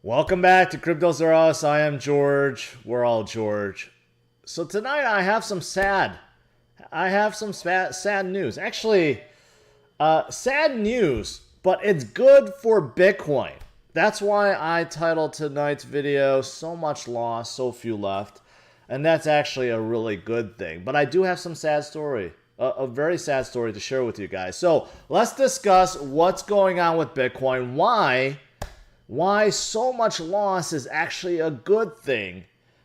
Welcome back to CryptosRUs. I am George. We're all George. So tonight I have some sad news. Actually, sad news, but it's good for Bitcoin. That's why I titled tonight's video "So Much Lost, So Few Left," and that's actually a really good thing. But I do have some sad story, a very sad story to share with you guys. So let's discuss what's going on with Bitcoin. Why so much loss is actually a good thing,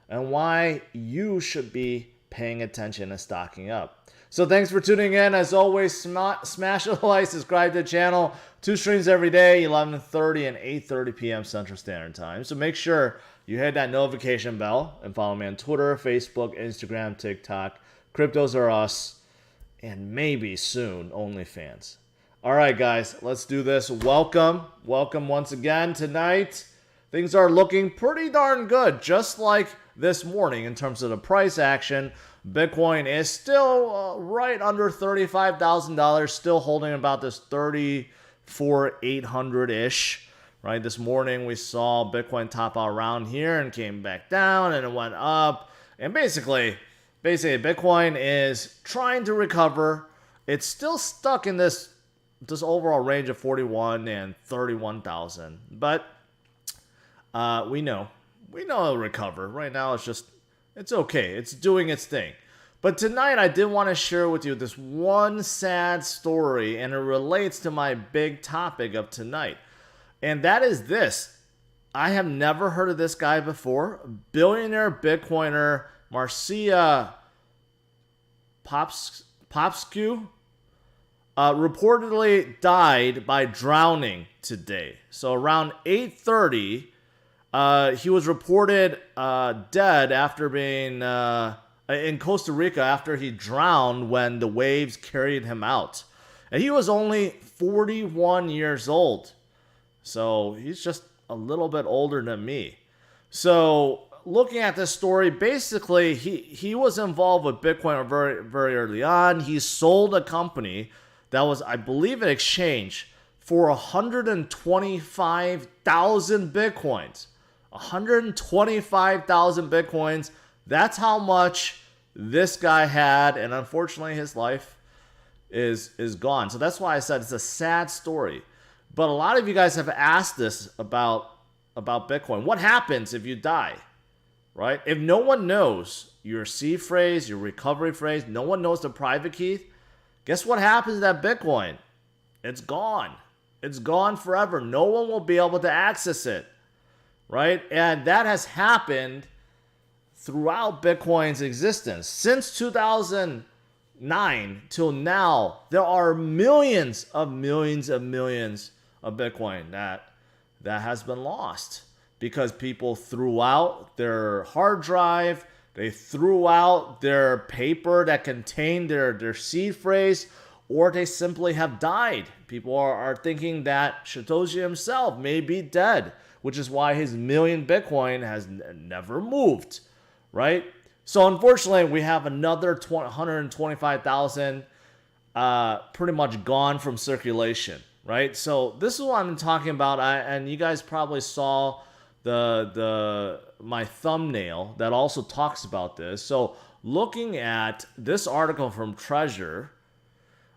and why you should be paying attention and stocking up. So thanks for tuning in. As always, smash a like, subscribe to the channel. 2 streams every day, 11:30 and 8:30 p.m. Central Standard Time. So make sure you hit that notification bell and follow me on Twitter, Facebook, Instagram, TikTok, CryptosRUs, and maybe soon OnlyFans. All right, guys, let's do this. Welcome once again tonight. Things are looking pretty darn good, just like this morning in terms of the price action. Bitcoin is still right under $35,000, still holding about this 34,800-ish. Right, this morning we saw Bitcoin top out around here and came back down, and it went up. And basically, Bitcoin is trying to recover. It's still stuck in this overall range of 41 and 31,000, but we know it'll recover. Right now it's okay, it's doing its thing. But tonight I did want to share with you this one sad story, and it relates to my big topic of tonight, and that is this. I have never heard of this guy before. Billionaire Bitcoiner Marcia Popescu reportedly died by drowning today. So around 8:30, he was reported dead after being in Costa Rica after he drowned when the waves carried him out. And he was only 41 years old. So he's just a little bit older than me. So looking at this story, basically he was involved with Bitcoin very, very early on. He sold a company that was, I believe, an exchange for 125,000 Bitcoins. 125,000 Bitcoins. That's how much this guy had, and unfortunately his life is gone. So that's why I said it's a sad story. But a lot of you guys have asked this about Bitcoin. What happens if you die? Right? If no one knows your seed phrase, your recovery phrase, no one knows the private key, guess what happens to that Bitcoin? It's gone. It's gone forever. No one will be able to access it, right? And that has happened throughout Bitcoin's existence. Since 2009 till now, there are millions of Bitcoin that has been lost because people threw out their hard drive. They threw out their paper that contained their seed phrase, or they simply have died. People are thinking that Satoshi himself may be dead, which is why his million Bitcoin has never moved, right? So unfortunately, we have another 125,000 pretty much gone from circulation, right? So this is what I'm talking about, and you guys probably saw my thumbnail that also talks about this. So looking at this article from Treasure,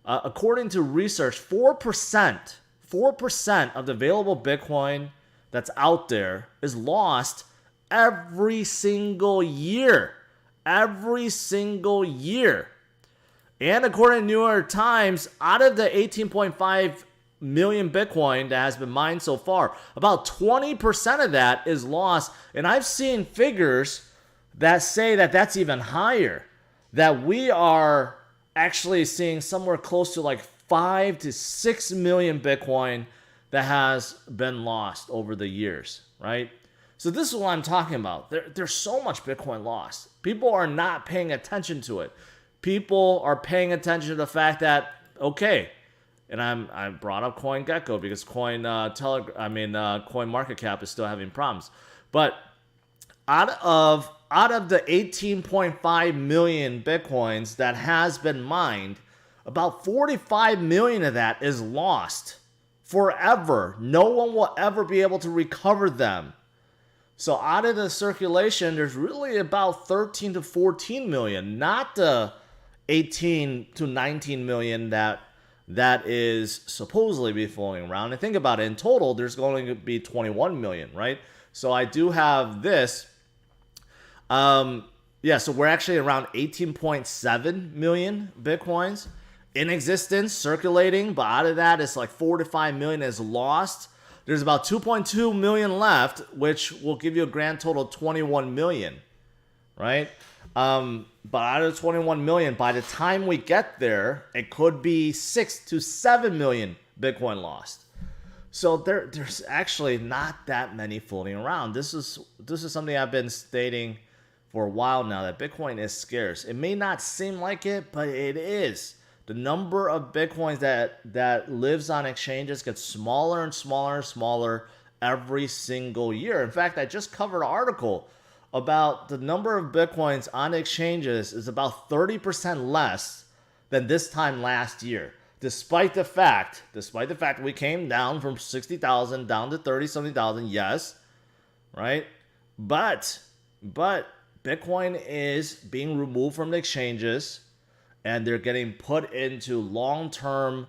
according to research, 4% of the available Bitcoin that's out there is lost every single year. And according to New York Times, out of the 18.5 million Bitcoin that has been mined so far, about 20% of that is lost. And I've seen figures that say that that's even higher, that we are actually seeing somewhere close to like 5 to 6 million Bitcoin that has been lost over the years, right? So this is what I'm talking about. There's so much Bitcoin lost. People are not paying attention to it. People are paying attention to the fact that, okay, and I brought up CoinGecko because CoinMarketCap is still having problems. But out of the 18.5 million Bitcoins that has been mined, about 45 million of that is lost forever. No one will ever be able to recover them. So out of the circulation, there's really about 13 to 14 million, not the 18 to 19 million that is supposedly be floating around. And think about it, in total, there's going to be 21 million, right? So I do have this. Yeah, so we're actually around 18.7 million Bitcoins in existence, circulating, but out of that, it's like 4 to 5 million is lost. There's about 2.2 million left, which will give you a grand total of 21 million, right? But out of 21 million, by the time we get there, it could be 6 to 7 million Bitcoin lost. So there's actually not that many floating around. This is something I've been stating for a while now, that Bitcoin is scarce. It may not seem like it, but it is. The number of Bitcoins that lives on exchanges gets smaller and smaller and smaller every single year. In fact, I just covered an article about the number of Bitcoins on exchanges is about 30% less than this time last year. Despite the fact we came down from 60,000 down to 30-something thousand, yes, right? But Bitcoin is being removed from the exchanges, and they're getting put into long-term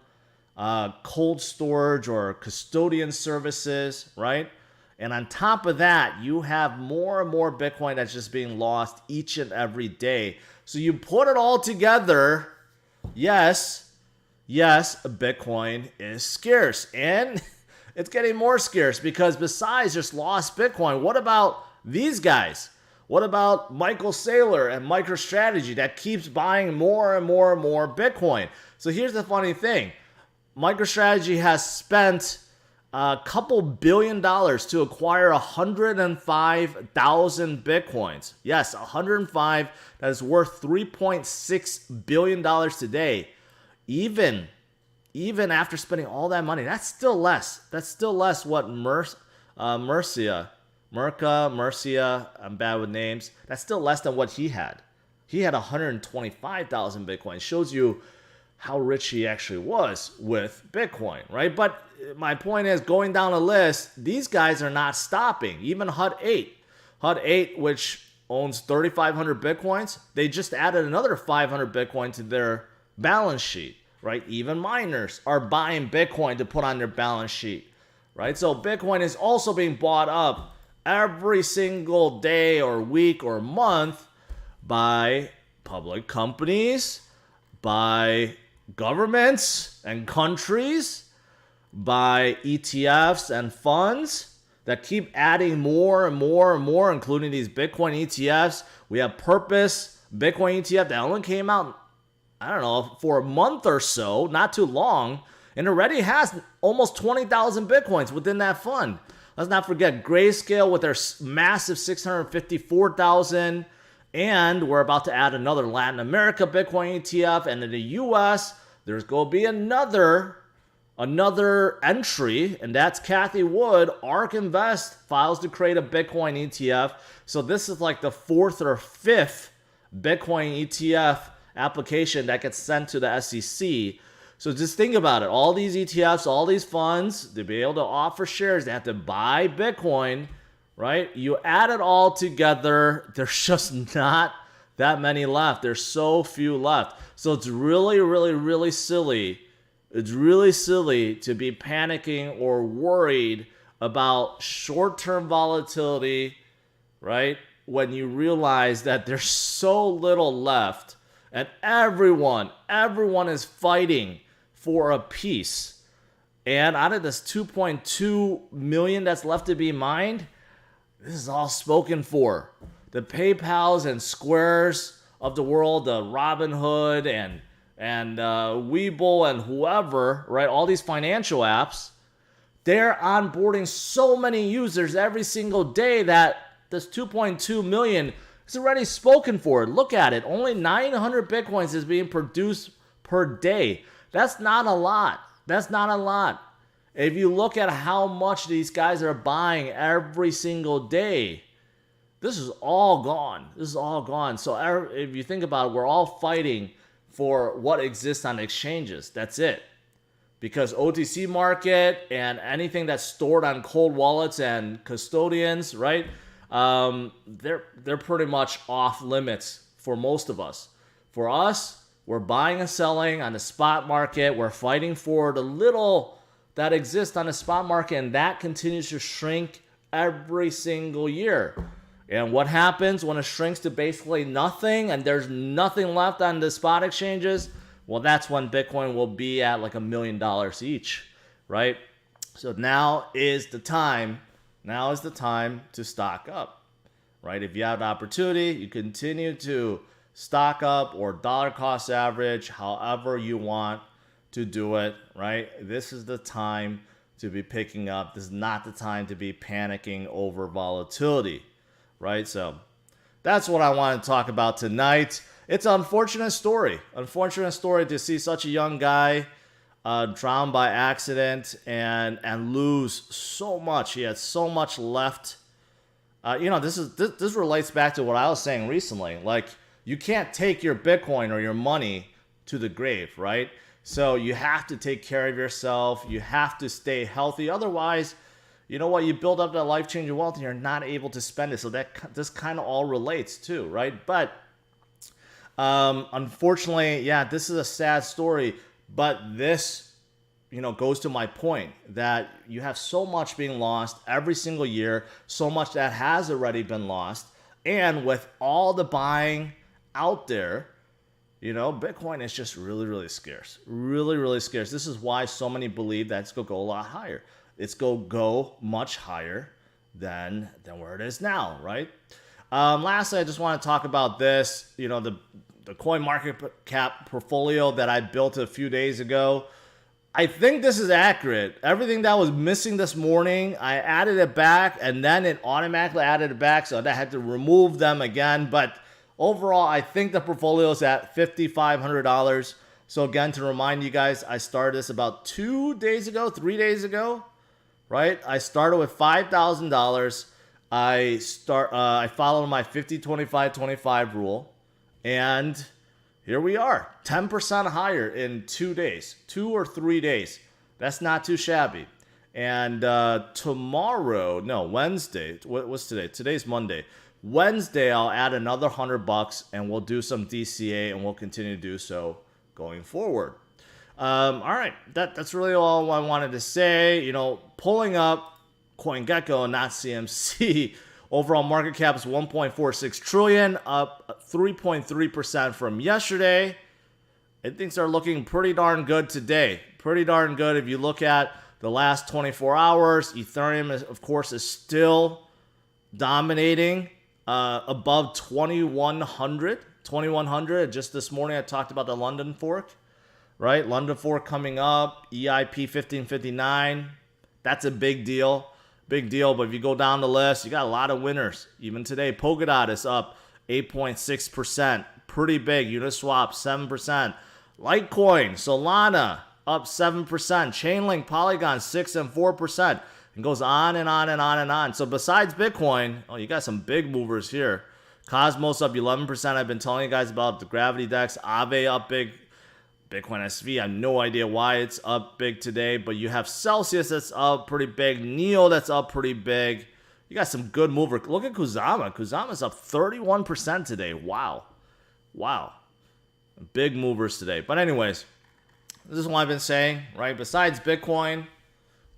cold storage or custodian services, right? And on top of that, you have more and more Bitcoin that's just being lost each and every day. So you put it all together, yes, Bitcoin is scarce. And it's getting more scarce because besides just lost Bitcoin, what about these guys? What about Michael Saylor and MicroStrategy that keeps buying more and more and more Bitcoin? So here's the funny thing. MicroStrategy has spent a couple $1 billion to acquire 105,000 Bitcoins. Yes, 105. That is worth $3.6 billion today. Even after spending all that money, that's still less. That's still less what Mercia, I'm bad with names. That's still less than what he had. He had 125,000 Bitcoin. Shows you how rich he actually was with Bitcoin, right? But my point is, going down the list, these guys are not stopping. Even HUD8, which owns 3,500 Bitcoins, they just added another 500 Bitcoin to their balance sheet, right? Even miners are buying Bitcoin to put on their balance sheet, right? So Bitcoin is also being bought up every single day or week or month by public companies, by governments and countries, by ETFs and funds that keep adding more and more and more, including these Bitcoin ETFs. We have Purpose Bitcoin ETF that only came out, I don't know, for a month or so, not too long, and already has almost 20,000 Bitcoins within that fund. Let's not forget Grayscale with their massive 654,000. And we're about to add another Latin America Bitcoin ETF. And in the US, there's going to be another entry. And that's Kathy Wood. ARK Invest files to create a Bitcoin ETF. So this is like the 4th or 5th Bitcoin ETF application that gets sent to the SEC. So just think about it. All these ETFs, all these funds, to be able to offer shares, they have to buy Bitcoin, right? You add it all together, there's just not that many left. There's so few left. So it's really, really, really silly. It's really silly to be panicking or worried about short-term volatility, right? When you realize that there's so little left and everyone is fighting for a piece. And out of this 2.2 million that's left to be mined, this is all spoken for. The PayPals and Squares of the world, the Robinhood and Webull and whoever, right? All these financial apps, they're onboarding so many users every single day that this 2.2 million is already spoken for. Look at it. Only 900 Bitcoins is being produced per day. That's not a lot. That's not a lot. If you look at how much these guys are buying every single day, this is all gone. This is all gone. So if you think about it, we're all fighting for what exists on exchanges. That's it. Because OTC market and anything that's stored on cold wallets and custodians, right? they're pretty much off limits for most of us. For us, we're buying and selling on the spot market. We're fighting for the little that exists on the spot market, and that continues to shrink every single year. And what happens when it shrinks to basically nothing and there's nothing left on the spot exchanges? Well, that's when Bitcoin will be at like $1 million each, right? So now is the time to stock up, right? If you have the opportunity, you continue to stock up or dollar cost average, however you want to do it, right? This is the time to be picking up. This is not the time to be panicking over volatility, right? So that's what I want to talk about tonight. It's an unfortunate story to see such a young guy drown by accident and lose so much. He had so much left. This relates back to what I was saying recently. Like, you can't take your Bitcoin or your money to the grave, right? So you have to take care of yourself. You have to stay healthy. Otherwise, you know what? You build up that life-changing wealth and you're not able to spend it. So this kind of all relates too, right? But unfortunately, yeah, this is a sad story. But this, goes to my point that you have so much being lost every single year, so much that has already been lost. And with all the buying out there, Bitcoin is just really, really scarce. Really, really scarce. This is why so many believe that it's going to go a lot higher. It's going to go much higher than where it is now, right? Lastly, I just want to talk about this. The coin market cap portfolio that I built a few days ago. I think this is accurate. Everything that was missing this morning, I added it back, and then it automatically added it back, so I had to remove them again. But overall, I think the portfolio is at $5,500. So again, to remind you guys, I started this about 3 days ago, right? I started with $5,000. I followed my 50-25-25 rule, and here we are, 10% higher in 2 days, 2 or 3 days. That's not too shabby. And Wednesday, what's today? Today's Monday. Wednesday, I'll add another $100 and we'll do some DCA and we'll continue to do so going forward. All right, that's really all I wanted to say. Pulling up CoinGecko, not CMC. Overall market cap is 1.46 trillion, up 3.3% from yesterday. And things are looking pretty darn good today. Pretty darn good if you look at the last 24 hours. Ethereum, of course, is still dominating above 2100. Just this morning I talked about the London fork, right? London fork coming up, EIP 1559. That's a big deal. But if you go down the list, you got a lot of winners. Even today, Polkadot is up 8.6%. Pretty big. Uniswap, 7%. Litecoin, Solana, up 7%. Chainlink, Polygon, 6 and 4%. It goes on and on and on and on. So besides Bitcoin, you got some big movers here. Cosmos up 11%. I've been telling you guys about the Gravity Dex. Aave up big. Bitcoin SV, I have no idea why it's up big today, but you have Celsius that's up pretty big. Neo that's up pretty big. You got some good movers. Look at Kusama. Kusama's up 31% today. Wow. Big movers today. But anyways, this is what I've been saying, right? Besides Bitcoin,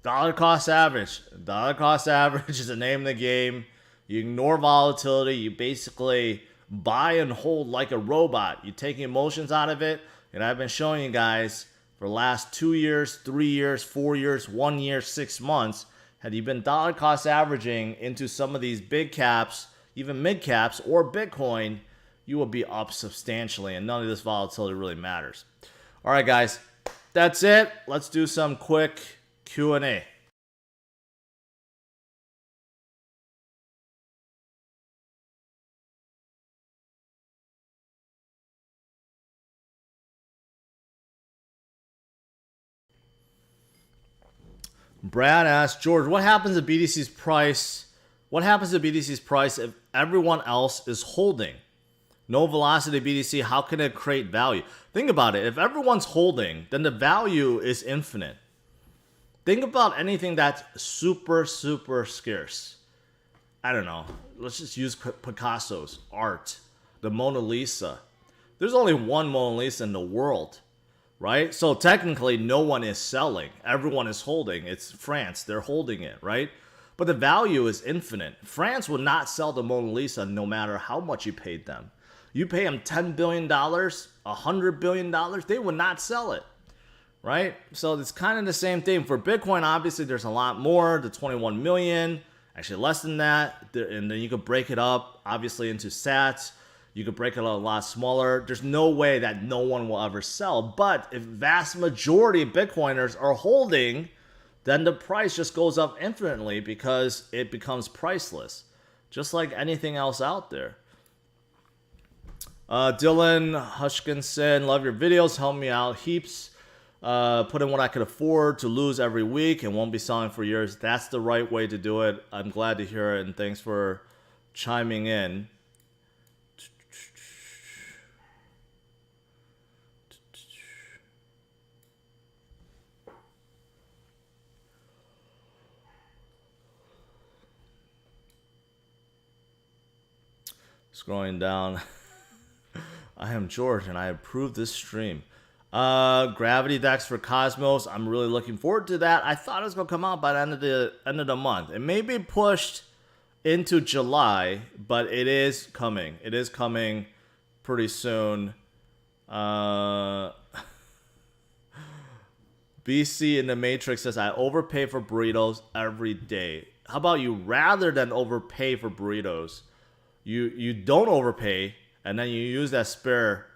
dollar cost average. Dollar cost average is the name of the game. You ignore volatility. You basically buy and hold like a robot. You take emotions out of it. And I've been showing you guys for the last 2 years, 3 years, 4 years, 1 year, 6 months, had you been dollar cost averaging into some of these big caps, even mid caps or Bitcoin, you will be up substantially, and none of this volatility really matters. All right, guys, that's it. Let's do some quick Q&A. Brad asked, George, what happens to BTC's price? What happens to BTC's price if everyone else is holding? No velocity BTC, how can it create value? Think about it. If everyone's holding, then the value is infinite. Think about anything that's super, super scarce. I don't know, let's just use Picasso's art, the Mona Lisa. There's only one Mona Lisa in the world, right? So technically no one is selling. Everyone is holding. It's France. They're holding it, right? But the value is infinite. France would not sell the Mona Lisa no matter how much you paid them. You pay them $10 billion, $100 billion, they would not sell it, right? So it's kind of the same thing. For Bitcoin, obviously, there's a lot more, the 21 million, actually less than that. And then you could break it up, obviously, into sats. You could break it a lot smaller. There's no way that no one will ever sell. But if vast majority of Bitcoiners are holding, then the price just goes up infinitely because it becomes priceless, just like anything else out there. Dylan Hushkinson, love your videos. Help me out heaps. Put in what I could afford to lose every week and won't be selling for years. That's the right way to do it. I'm glad to hear it, and thanks for chiming in. Scrolling down. I am George, and I approve this stream. Gravity Dex for Cosmos. I'm really looking forward to that. I thought it was gonna come out by the end of the month. It may be pushed into July, but it is coming. It is coming pretty soon. BC in the Matrix says, I overpay for burritos every day. How about you, rather than overpay for burritos, you don't overpay, and then you use that spare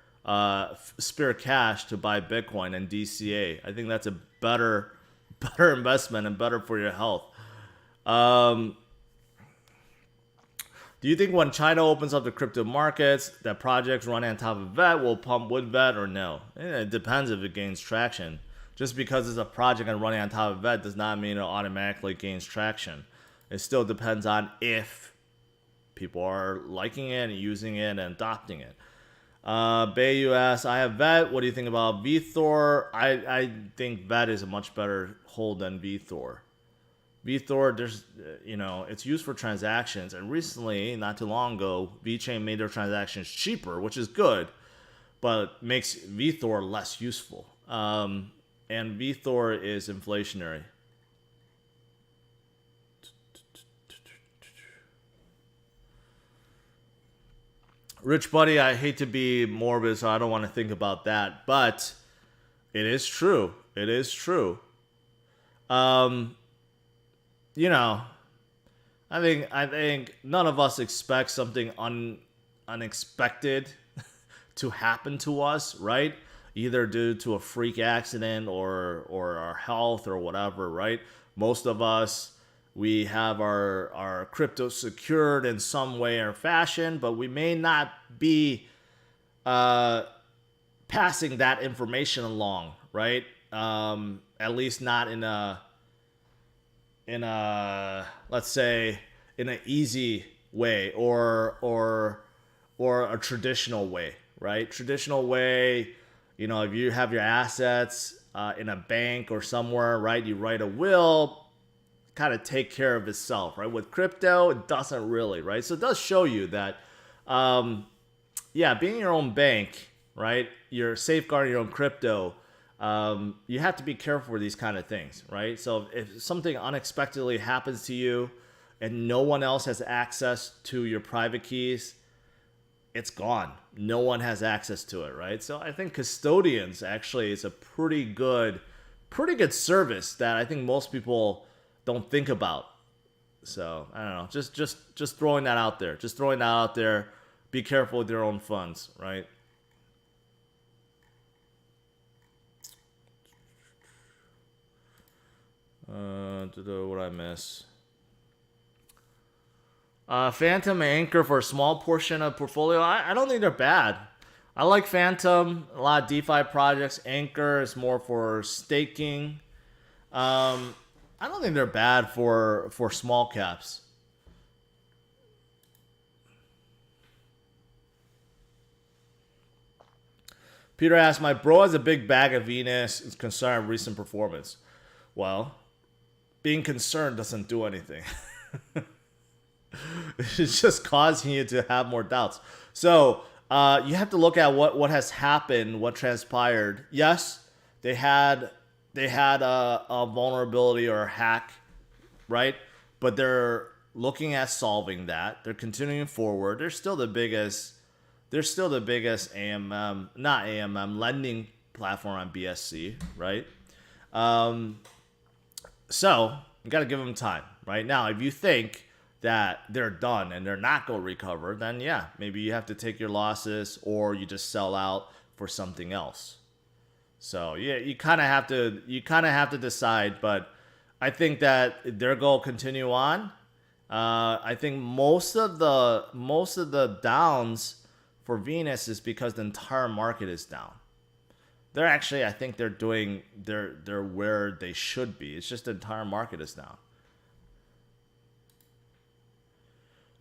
cash to buy Bitcoin and DCA. I think that's a better investment and better for your health. Do you think when China opens up the crypto markets, that projects running on top of VET will pump with VET or no? It depends if it gains traction. Just because it's a project and running on top of VET does not mean it automatically gains traction. It still depends on if people are liking it and using it and adopting it. Bayu asks, I have VET. What do you think about VThor? I think VET is a much better hold than VThor. VThor, there's, it's used for transactions. And recently, not too long ago, VeChain made their transactions cheaper, which is good, but makes VThor less useful. And VThor is inflationary. Rich Buddy, I hate to be morbid, so I don't want to think about that, but it is true. It is true. I think none of us expect something unexpected to happen to us, right? Either due to a freak accident or our health or whatever, right? Most of us, we have our crypto secured in some way or fashion, but we may not be passing that information along, right? At least not in a let's say in an easy way or a traditional way, right? Traditional way, if you have your assets in a bank or somewhere, right? You write a will, kind of take care of itself, right? With crypto, it doesn't really, right? So it does show you that, being your own bank, right? You're safeguarding your own crypto. You have to be careful with these kind of things, right? So if something unexpectedly happens to you and no one else has access to your private keys, it's gone. No one has access to it, right? So I think custodians actually is a pretty good service that I think most people don't think about. So I don't know, just throwing that out there. Just throwing that out there. Be careful with your own funds, right? What I miss? Phantom and Anchor for a small portion of portfolio. I don't think they're bad. I like Phantom. A lot of DeFi projects. Anchor is more for staking. I don't think they're bad for small caps. Peter asks, my bro has a big bag of Venus, is concerned with recent performance. Well, being concerned doesn't do anything. it's just causing you to have more doubts. So you have to look at what has happened, what transpired. Yes, they had a vulnerability or a hack, right? But they're looking at solving that. They're continuing forward. They're still the biggest. They're still the biggest AMM, not AMM, lending platform on BSC, right? So you got to give them time, right? Now, if you think that they're done and they're not going to recover, then yeah, maybe you have to take your losses or you just sell out for something else. So yeah, you kind of have to decide, but I think that they're going to continue on. I think most of the downs for Venus is because the entire market is down. They're actually, I think they're where they should be. It's just the entire market is down.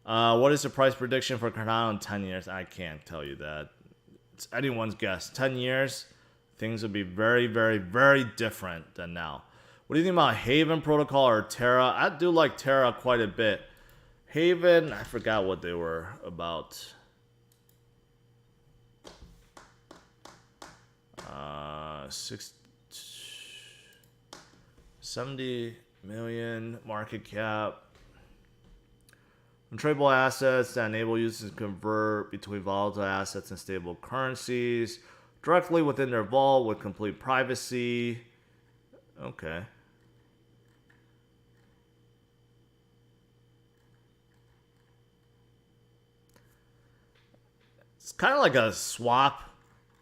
What is the price prediction for Cardano in 10 years? I can't tell you that. It's anyone's guess. 10 years, things will be very, very, very different than now. What do you think about Haven Protocol or Terra? I do like Terra quite a bit. Haven, I forgot what they were about. 70 million market cap. Untradeable assets that enable users to convert between volatile assets and stable currencies directly within their vault with complete privacy. Okay. It's kind of like a swap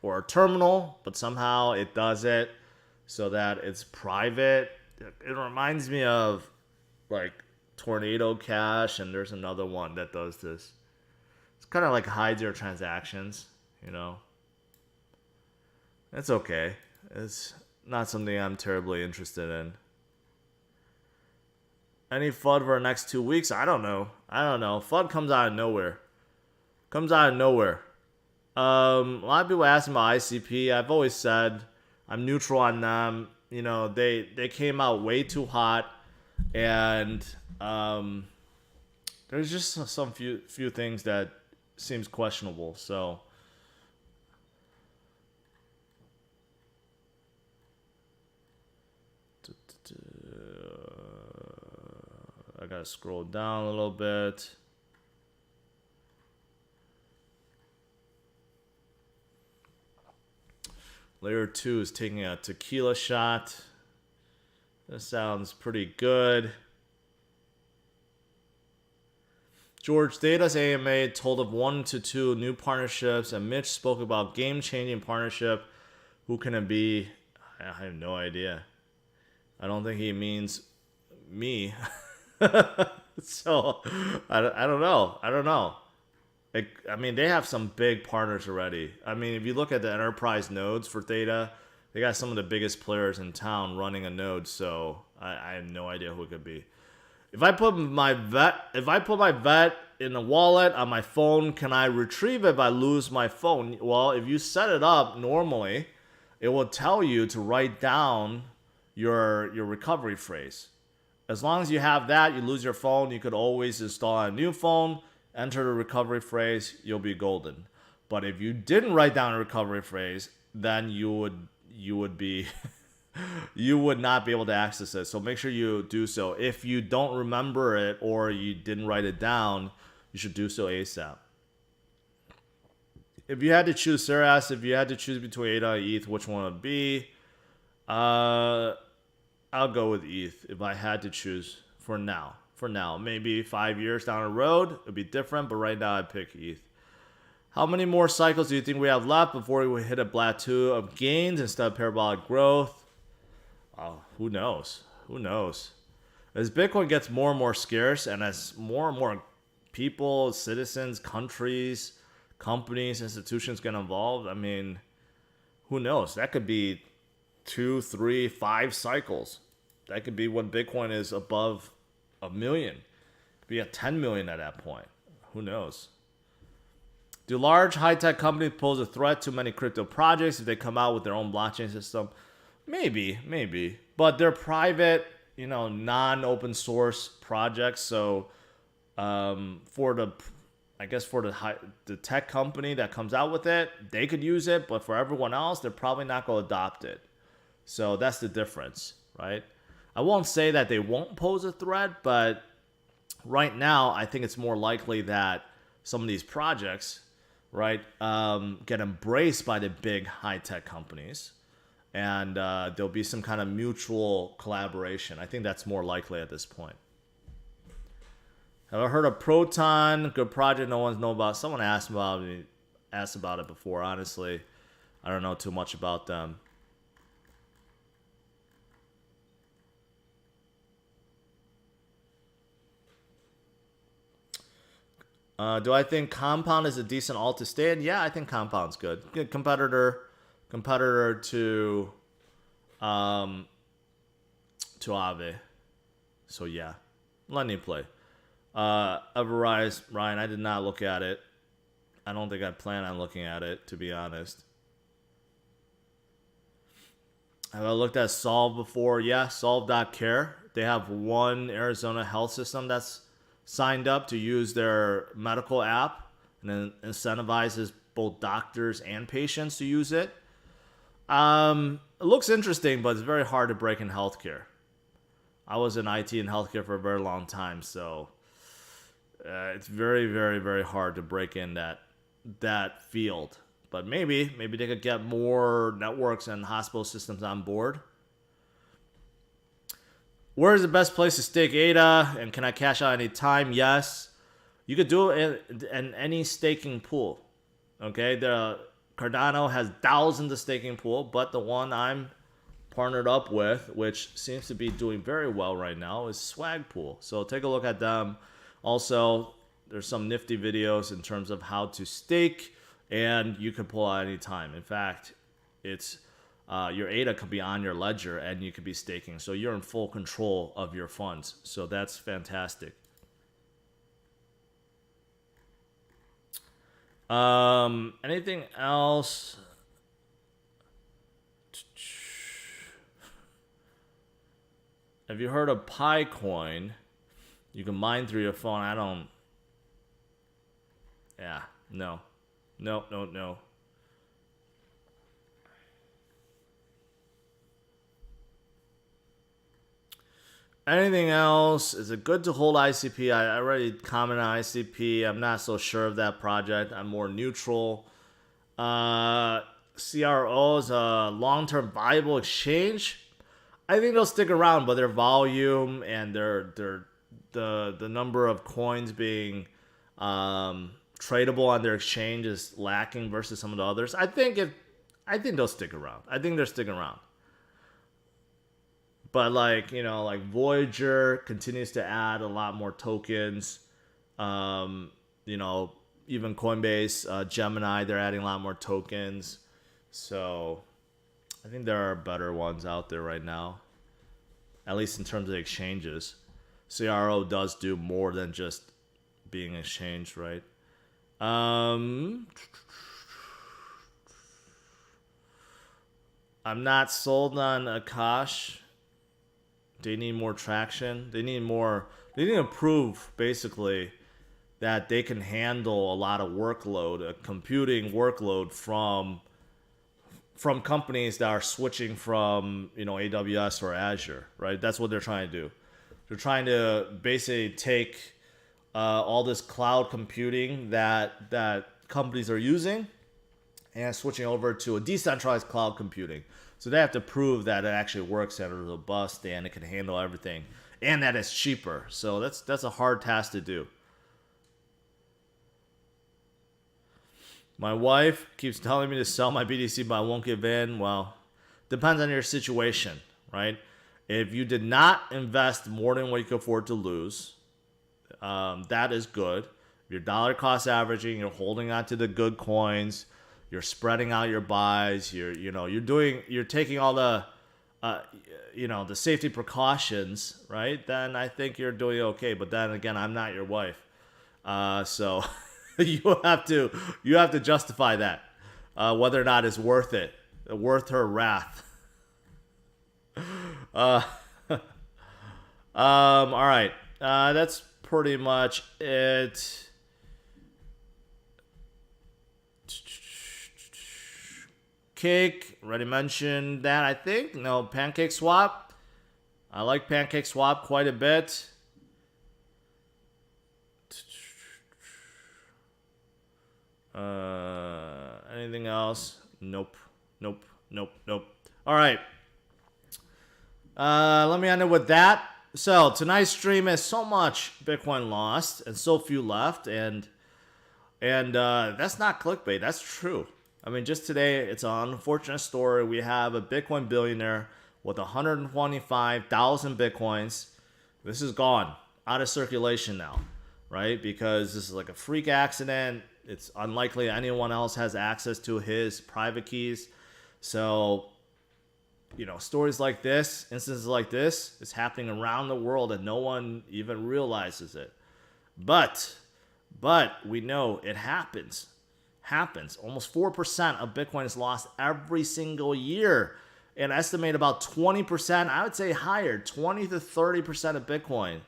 or a terminal, but somehow it does it so that it's private. It reminds me of like Tornado Cash, and there's another one that does this. It's kind of like hides your transactions, you know. It's okay. It's not something I'm terribly interested in. Any FUD for the next 2 weeks? I don't know. FUD comes out of nowhere. A lot of people ask me about ICP. I've always said I'm neutral on them. You know, they came out way too hot, and there's just some few things that seems questionable. So I gotta scroll down a little bit. Layer 2 is taking a tequila shot. This sounds pretty good. George Data's AMA told of 1 to 2 new partnerships, and Mitch spoke about game-changing partnership. Who can it be? I have no idea. I don't think he means me. So, I don't know. I mean, they have some big partners already. I mean, if you look at the enterprise nodes for Theta, they got some of the biggest players in town running a node. So I have no idea who it could be. If I put my vet in a wallet on my phone, can I retrieve it if I lose my phone? Well, if you set it up normally, it will tell you to write down your recovery phrase. As long as you have that, you lose your phone, you could always install a new phone. Enter the recovery phrase, you'll be golden. But if you didn't write down a recovery phrase, then you would be you would not be able to access it. So make sure you do so. If you don't remember it or you didn't write it down, you should do so ASAP. If you had to choose, Sarah asked, if you had to choose between ADA and ETH, which one would it be? I'll go with ETH if I had to choose for now. Maybe 5 years down the road, it'll be different, but right now I pick ETH. How many more cycles do you think we have left before we hit a plateau of gains instead of parabolic growth? Oh, who knows? As Bitcoin gets more and more scarce, and as more and more people, citizens, countries, companies, institutions get involved, I mean, who knows? That could be 2, 3, 5 cycles. That could be when Bitcoin is above $1 million. Could be at 10 million at that point. Who knows? Do large high-tech companies pose a threat to many crypto projects if they come out with their own blockchain system? Maybe. But they're private, non-open source projects, so For the, I guess for the tech company that comes out with it, they could use it, but for everyone else, they're probably not going to adopt it. So that's the difference, right? I won't say that they won't pose a threat, but right now, I think it's more likely that some of these projects, right, get embraced by the big high-tech companies, and there'll be some kind of mutual collaboration. I think that's more likely at this point. Have I heard of Proton? Good project no one's know about. Someone asked about it before. Honestly, I don't know too much about them. Do I think Compound is a decent alt to stay in? Yeah, I think Compound's good. Good competitor to Aave. So yeah, let me play. Everrise, Ryan, I did not look at it. I don't think I plan on looking at it, to be honest. Have I looked at Solve before? Yeah, Solve.care. They have one Arizona health system that's signed up to use their medical app, and then incentivizes both doctors and patients to use it. It looks interesting, but it's very hard to break in healthcare. I was in IT and healthcare for a very long time, so it's very, very, very hard to break in that field. But maybe they could get more networks and hospital systems on board. Where is the best place to stake ADA, and can I cash out any time? Yes. You could do it in any staking pool. Okay, the Cardano has thousands of staking pool, but the one I'm partnered up with, which seems to be doing very well right now, is Swag Pool. So take a look at them. Also, there's some nifty videos in terms of how to stake, and you can pull out any time. In fact, it's your ADA could be on your ledger and you could be staking. So you're in full control of your funds. So that's fantastic. Anything else? Have you heard of PiCoin? You can mine through your phone. I don't. Yeah, no. No. Anything else? Is it good to hold ICP? I already commented on ICP. I'm not so sure of that project. I'm more neutral. CRO is a long-term viable exchange. I think they'll stick around, but their volume and the number of coins being tradable on their exchange is lacking versus some of the others. I think they'll stick around. I think they're sticking around. But like Voyager continues to add a lot more tokens. Even Coinbase, Gemini, they're adding a lot more tokens. So I think there are better ones out there right now, at least in terms of exchanges. CRO does do more than just being exchanged, right? I'm not sold on Akash. They need more traction. They need to prove basically that they can handle a lot of workload, a computing workload from companies that are switching from AWS or Azure, right? That's what they're trying to do. They're trying to basically take all this cloud computing that companies are using and switching over to a decentralized cloud computing. So they have to prove that it actually works and it's robust and it can handle everything and that it's cheaper. So that's a hard task to do. My wife keeps telling me to sell my BTC, but I won't give in. Well, depends on your situation, right? If you did not invest more than what you could afford to lose, that is good. Your dollar cost averaging, you're holding on to the good coins, you're spreading out your buys, you're taking all the the safety precautions, right? Then I think you're doing okay. But then again, I'm not your wife, so you have to justify that, whether or not it's worth it, worth her wrath. All right, that's pretty much it. Cake, already mentioned that, I think. No, Pancake Swap. I like Pancake Swap quite a bit. Anything else? Nope. Nope. Nope. Nope. All right. Let me end it with that. So tonight's stream is so much Bitcoin lost and so few left, and that's not clickbait. That's true. I mean, just today, it's an unfortunate story. We have a Bitcoin billionaire with 125,000 Bitcoins. This is gone, out of circulation now, right? Because this is like a freak accident. It's unlikely anyone else has access to his private keys. So, you know, stories like this, instances like this, is happening around the world and no one even realizes it. But we know it happens. Almost 4% of Bitcoin is lost every single year. And estimate about 20%, I would say higher, 20 to 30% of Bitcoin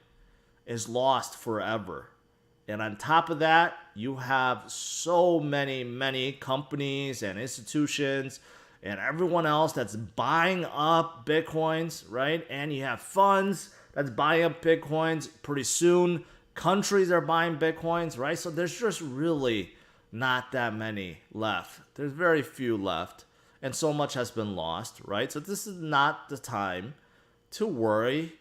is lost forever. And on top of that, you have so many companies and institutions and everyone else that's buying up Bitcoins, right? And you have funds that's buying up Bitcoins. Pretty soon, countries are buying Bitcoins, right? So there's just really not that many left. There's very few left. And so much has been lost, right? So this is not the time to worry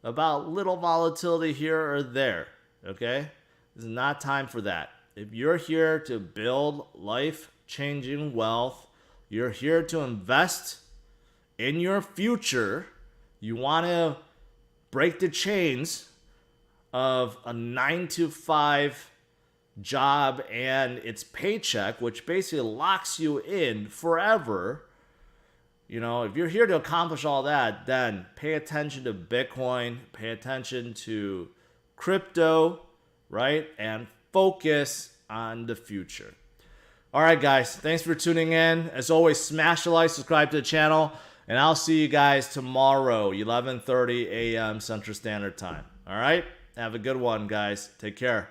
about little volatility here or there, okay? This is not time for that. If you're here to build life-changing wealth, you're here to invest in your future, you want to break the chains of a 9-to-5 job and its paycheck, which basically locks you in forever. You know, if you're here to accomplish all that, then pay attention to Bitcoin, pay attention to crypto, right? And focus on the future. All right, guys, thanks for tuning in. As always, smash the like, subscribe to the channel, and I'll see you guys tomorrow, 11:30 a.m. Central Standard Time. All right? Have a good one, guys. Take care.